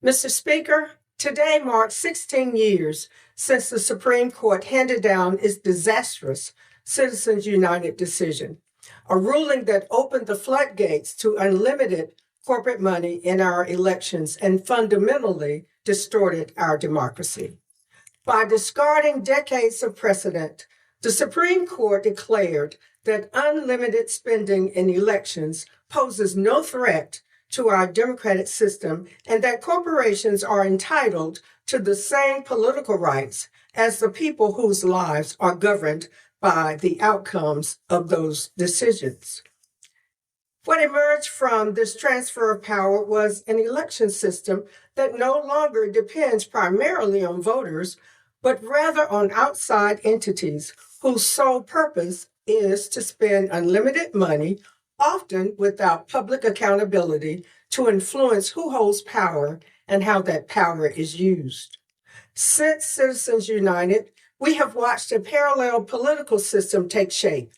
Mr. Speaker, today marks 16 years since the Supreme Court handed down its disastrous Citizens United decision, a ruling that opened the floodgates to unlimited corporate money in our elections and fundamentally distorted our democracy. By discarding decades of precedent, the Supreme Court declared that unlimited spending in elections poses no threat to our democratic system and that corporations are entitled to the same political rights as the people whose lives are governed by the outcomes of those decisions. What emerged from this transfer of power was an election system that no longer depends primarily on voters, but rather on outside entities whose sole purpose is to spend unlimited money, often without public accountability, to influence who holds power and how that power is used. Since Citizens United, we have watched a parallel political system take shape,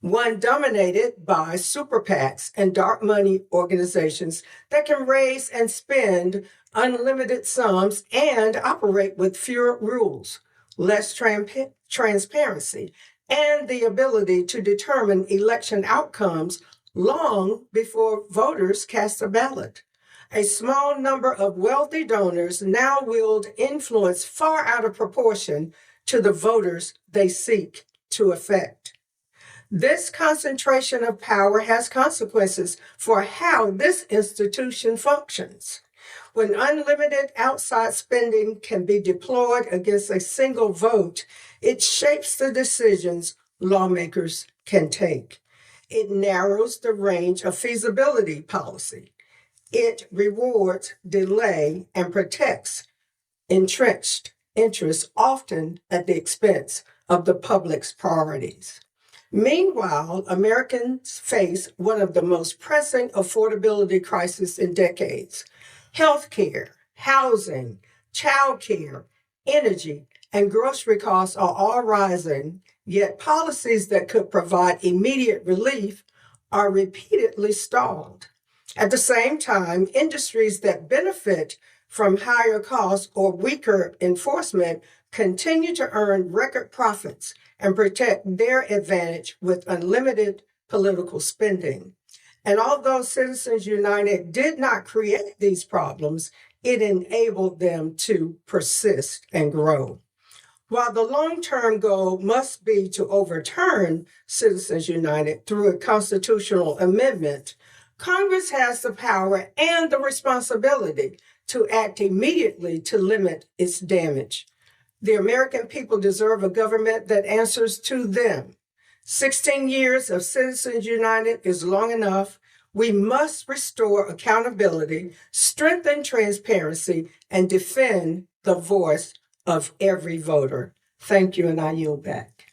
one dominated by super PACs and dark money organizations that can raise and spend unlimited sums and operate with fewer rules, less transparency, and the ability to determine election outcomes long before voters cast a ballot. A small number of wealthy donors now wield influence far out of proportion to the voters they seek to affect. This concentration of power has consequences for how this institution functions. When unlimited outside spending can be deployed against a single vote, it shapes the decisions lawmakers can take. It narrows the range of feasibility policy. It rewards delay and protects entrenched interests, often at the expense of the public's priorities. Meanwhile, Americans face one of the most pressing affordability crises in decades. Healthcare, housing, childcare, energy, and grocery costs are all rising, yet policies that could provide immediate relief are repeatedly stalled. At the same time, industries that benefit from higher costs or weaker enforcement continue to earn record profits and protect their advantage with unlimited political spending. And although Citizens United did not create these problems, it enabled them to persist and grow. While the long-term goal must be to overturn Citizens United through a constitutional amendment, Congress has the power and the responsibility to act immediately to limit its damage. The American people deserve a government that answers to them. 16 years of Citizens United is long enough. We must restore accountability, strengthen transparency, and defend the voice of every voter. Thank you, and I yield back.